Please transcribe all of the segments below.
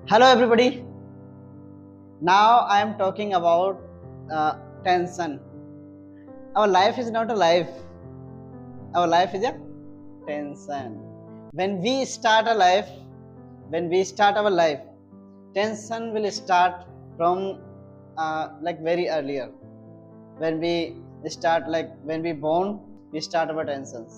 Hello, everybody. Now I am talking about tension. Our life is not a life. Our life is a tension. When we start a life, when we start our life, tension will start from like very earlier. When we start when we born, we start our tensions.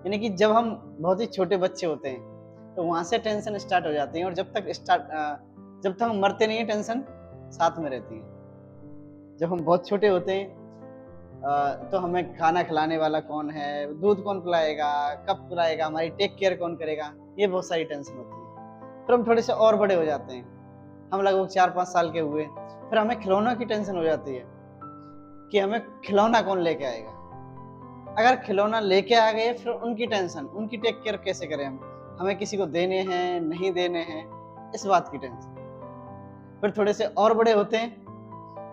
यानी कि जब हम बहुत ही छोटे बच्चे होते हैं तो वहां से टेंशन स्टार्ट हो जाती है और जब तक हम मरते नहीं है टेंशन साथ में रहती है। जब हम बहुत छोटे होते हैं तो हमें खाना खिलाने वाला कौन है, दूध कौन पिलाएगा, कब पिलाएगा, हमारी टेक केयर कौन करेगा, ये बहुत सारी टेंशन होती है। फिर हम थोड़े से और बड़े हो जाते हैं, हम लगभग 4-5 साल के हुए, फिर हमें खिलौनों की टेंशन हो जाती है कि हमें खिलौना कौन लेके आएगा। अगर खिलौना लेके आ गए फिर उनकी टेंशन, उनकी टेक केयर कैसे करें हमें किसी को देने हैं नहीं देने हैं, इस बात की टेंशन। फिर थोड़े से और बड़े होते हैं,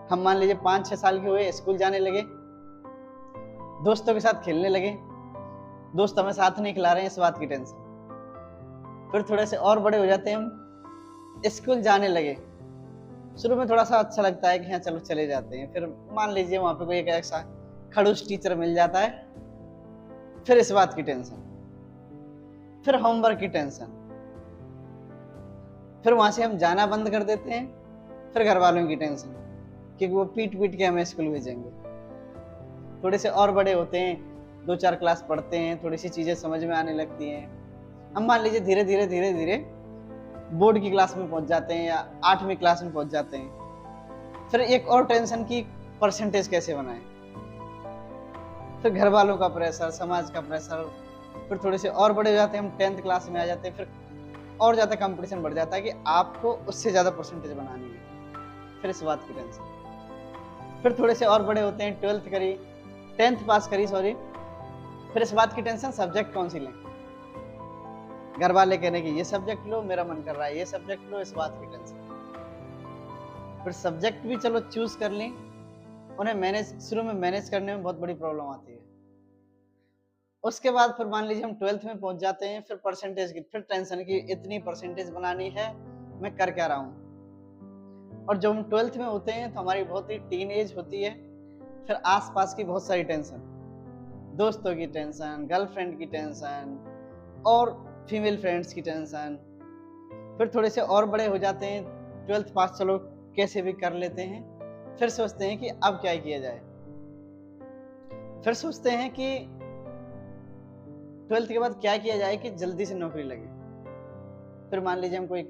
हम मान लीजिए 5-6 साल के हुए, स्कूल जाने लगे, दोस्तों के साथ खेलने लगे, दोस्त हमें साथ नहीं खिला रहे हैं, इस बात की टेंशन। फिर थोड़े से और बड़े हो जाते हैं, हम स्कूल जाने लगे, शुरू में थोड़ा सा अच्छा लगता है कि हाँ चलो चले जाते हैं, फिर मान लीजिए वहां पे कोई एक ऐसा खड़ूस टीचर मिल जाता है, फिर इस बात की टेंशन, फिर होमवर्क की टेंशन, फिर वहां से हम जाना बंद कर देते हैं, फिर घर वालों की टेंशन क्योंकि वो पीट पीट के हमें स्कूल भेजेंगे। थोड़े से और बड़े होते हैं, 2-4 क्लास पढ़ते हैं, थोड़ी सी चीजें समझ में आने लगती हैं, हम मान लीजिए धीरे धीरे बोर्ड की क्लास में पहुंच जाते हैं या 8वीं क्लास में पहुंच जाते हैं। फिर एक और टेंशन की परसेंटेज कैसे बनाएं, फिर घर वालों का प्रेशर, समाज का प्रेशर। फिर थोड़े से और बड़े हो जाते हैं, हम 10th क्लास में आ जाते हैं, फिर और ज्यादा कंपटीशन बढ़ जाता है कि आपको उससे ज्यादा परसेंटेज बनानी है, फिर इस बात की टेंशन। फिर थोड़े से और बड़े होते हैं, 12th करी, 10th पास करी सॉरी, फिर इस बात की टेंशन सब्जेक्ट कौन सी लें, घर वाले कहने की ये सब्जेक्ट लो, मेरा मन कर रहा है ये सब्जेक्ट लो, इस बात की टेंशन। फिर सब्जेक्ट भी चलो चूज कर लें, उन्हें शुरू में मैनेज करने में बहुत बड़ी प्रॉब्लम आती है। उसके बाद फिर मान लीजिए हम 12th में पहुंच जाते हैं, फिर परसेंटेज की फिर टेंशन की इतनी परसेंटेज बनानी है, मैं कर क्या रहा हूँ। और जब हम 12th में होते हैं तो हमारी बहुत ही टीन एज होती है, फिर आसपास की बहुत सारी टेंशन, दोस्तों की टेंशन, गर्लफ्रेंड की टेंशन और फीमेल फ्रेंड्स की टेंशन। फिर थोड़े से और बड़े हो जाते हैं, 12th पास चलो कैसे भी कर लेते हैं, फिर सोचते हैं कि अब क्या किया जाए, फिर सोचते हैं कि 12th के बाद क्या किया जाए कि जल्दी से नौकरी लगे। फिर मान लीजिए हम कोई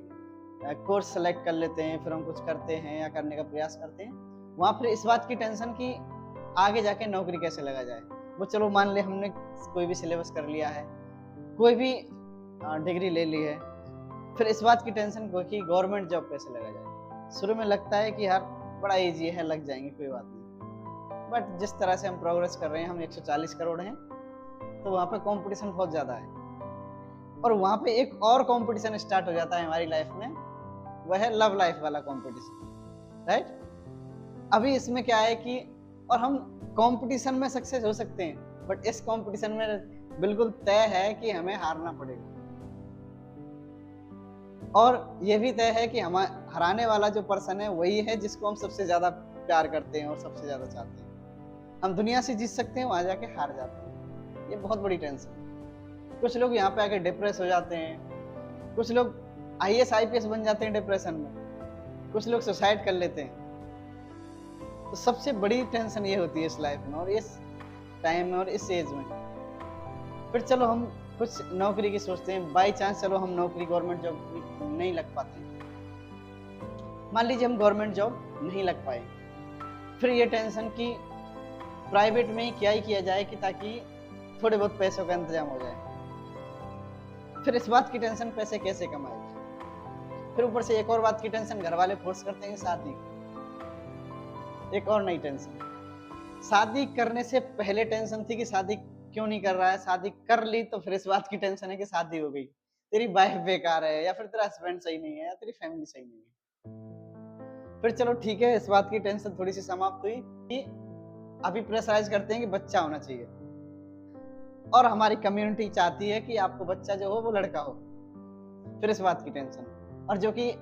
कोर्स सेलेक्ट कर लेते हैं, फिर हम कुछ करते हैं या करने का प्रयास करते हैं, वहां फिर इस बात की टेंशन कि आगे जाके नौकरी कैसे लगा जाए। वो चलो मान ले हमने कोई भी सिलेबस कर लिया है, कोई भी डिग्री ले ली है, फिर इस बात की टेंशन को कि गवर्नमेंट जॉब कैसे लगा जाए। शुरू में लगता है कि यार बड़ा इजी है, लग जाएंगे कोई बात नहीं, बट जिस तरह से हम प्रोग्रेस कर रहे हैं, हम 140 करोड़ हैं, तो वहां पे कंपटीशन बहुत ज्यादा है, और वहां पे एक और कंपटीशन स्टार्ट हो जाता है हमारी लाइफ में, वह है लव लाइफ वाला कंपटीशन, राइट। अभी इसमें क्या है कि और हम कंपटीशन में सक्सेस हो सकते हैं, बट इस कंपटीशन में बिल्कुल तय है कि हमें हारना पड़ेगा, और ये भी तय है कि हम हराने वाला जो पर्सन है वही है जिसको हम सबसे ज्यादा प्यार करते हैं और सबसे ज्यादा चाहते हैं। हम दुनिया से जीत सकते हैं, वहां जाके हार जाते हैं, ये बहुत बड़ी टेंशन। कुछ लोग यहाँ पे आके डिप्रेस हो जाते हैं, कुछ लोग IAS IPS बन जाते हैं डिप्रेशन में, कुछ लोग सुसाइड कर लेते हैं। तो सबसे बड़ी टेंशन ये होती है इस लाइफ में और इस टाइम में और इस एज में। फिर चलो हम कुछ नौकरी की सोचते हैं, बाई चांस चलो हम नौकरी गवर्नमेंट जॉब नहीं लग पाते, मान लीजिए हम गवर्नमेंट जॉब नहीं लग पाए, फिर ये टेंशन कि प्राइवेट में ही क्या ही किया जाए कि ताकि थोड़े बहुत पैसों का इंतजाम हो जाए। फिर इस बात की टेंशन पैसे कैसे कमाए, फिर ऊपर से एक और बात की टेंशन, घर वाले फोर्स करते हैं शादी, एक और नई टेंशन। शादी करने से पहले टेंशन थी कि शादी क्यों नहीं कर रहा है, शादी कर ली तो फिर इस बात की टेंशन है कि शादी हो गई, तेरी वाइफ बेकार है या फिर तेरा हस्बैंड सही नहीं है या तेरी फैमिली सही नहीं है। फिर चलो ठीक है, इस बात की टेंशन थोड़ी सी समाप्त हुई कि अभी प्रेशराइज करते हैं कि बच्चा होना चाहिए, और हमारी कम्युनिटी चाहती है कि आपको बच्चा जो हो वो लड़का हो, फिर इस बात की टेंशन। और जो कि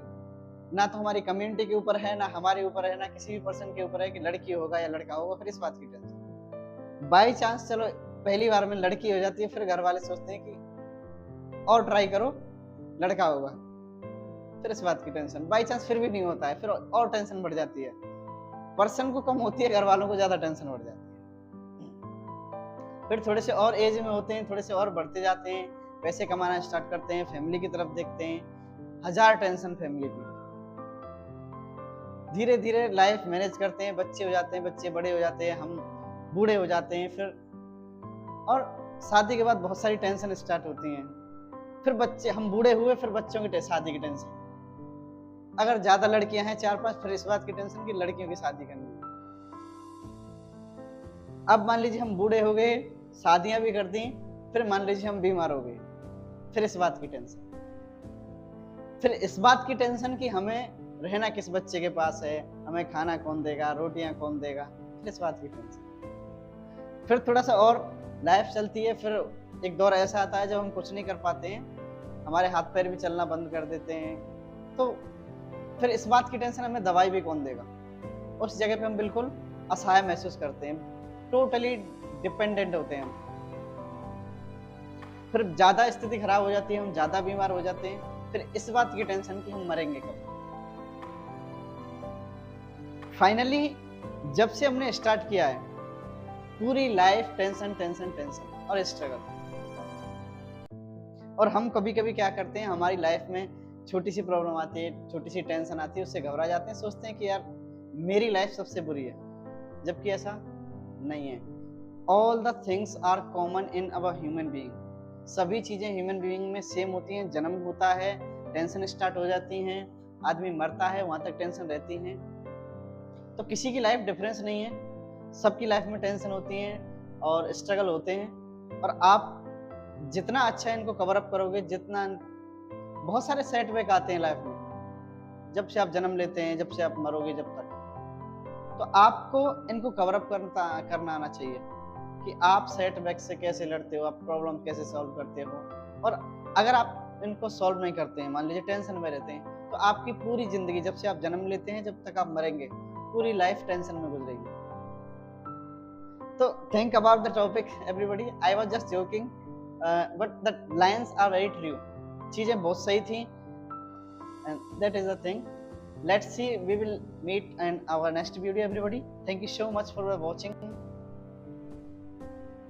ना तो हमारी कम्युनिटी के ऊपर है, ना हमारे ऊपर है, ना किसी भी पर्सन के ऊपर है कि लड़की होगा या लड़का होगा, फिर इस बात की टेंशन। बाई चांस चलो पहली बार में लड़की हो जाती है, फिर घर वाले सोचते हैं कि और ट्राई करो लड़का होगा, फिर इस बात की टेंशन। बाई चांस फिर भी नहीं होता है, फिर और टेंशन बढ़ जाती है। पर्सन को कम होती है, घर वालों को ज्यादा टेंशन बढ़ जाती है। फिर थोड़े से और एज में होते हैं, थोड़े से और बढ़ते जाते हैं, पैसे कमाना स्टार्ट करते हैं, फैमिली की तरफ देखते हैं, हजार टेंशन फैमिली की। धीरे धीरे लाइफ मैनेज करते हैं, बच्चे हो जाते हैं, बच्चे बड़े हो जाते हैं, हम बूढ़े हो जाते हैं, फिर और शादी के बाद बहुत सारी टेंशन स्टार्ट होती हैं। फिर बच्चे, हम बूढ़े हुए, फिर बच्चों की शादी की टेंशन। अगर ज्यादा लड़कियां हैं 4-5, फिर इस बात की टेंशन कि लड़कियों की शादी करनी है। अब मान लीजिए हम बूढ़े हो गए, शादियां भी कर दी, फिर मान लीजिए हम बीमार हो गए, फिर इस बात की टेंशन। फिर इस बात की टेंशन कि हमें रहना किस बच्चे के पास है, हमें खाना कौन देगा, रोटियां कौन देगा, फिर इस बात की टेंशन। फिर थोड़ा सा और लाइफ चलती है, फिर एक दौर ऐसा आता है जब हम कुछ नहीं कर पाते हैं, हमारे हाथ पैर भी चलना बंद कर देते हैं, तो फिर इस बात की टेंशन हमें दवाई भी कौन देगा। उस जगह पे हम बिल्कुल असहाय महसूस करते हैं, टोटली डिपेंडेंट होते हैं। फिर ज्यादा स्थिति खराब हो जाती है, हम ज्यादा बीमार हो जाते हैं, फिर इस बात की टेंशन कि हम मरेंगे कब। फाइनली जब से हमने स्टार्ट किया है, पूरी लाइफ टेंशन टेंशन टेंशन और स्ट्रगल। और हम कभी कभी क्या करते हैं, हमारी लाइफ में छोटी सी प्रॉब्लम आती है, छोटी सी टेंशन आती है, उससे घबरा जाते हैं, सोचते हैं कि यार मेरी लाइफ सबसे बुरी है, जबकि ऐसा नहीं है। All the things are common in our human being. सभी चीजें ह्यूमन बीइंग में सेम होती हैं। जन्म होता है, टेंशन स्टार्ट हो जाती हैं, आदमी मरता है, वहां तक टेंशन रहती है। तो किसी की लाइफ डिफरेंस नहीं है, सबकी लाइफ में टेंशन होती है और स्ट्रगल होते हैं। और आप जितना अच्छा इनको कवर अप करोगे, जितना, बहुत सारे सेटबैक आते हैं लाइफ में, जब से आप जन्म लेते हैं, जब से आप मरोगे, जब तक, तो आपको इनको कवर अप करना आना चाहिए कि आप सेटबैक से कैसे लड़ते हो, आप प्रॉब्लम कैसे सॉल्व करते हो। और अगर आप इनको सॉल्व नहीं करते हैं, मान लीजिए टेंशन में रहते हैं, तो आपकी पूरी जिंदगी, जब से आप जन्म लेते हैं जब तक आप मरेंगे, पूरी लाइफ टेंशन में गुजरेगी। तो think about the topic everybody, I was just joking, but the lines are very true. चीजें बहुत सही थी, and that is the thing. Let's see, we will meet in our next video everybody. Thank you so much for watching.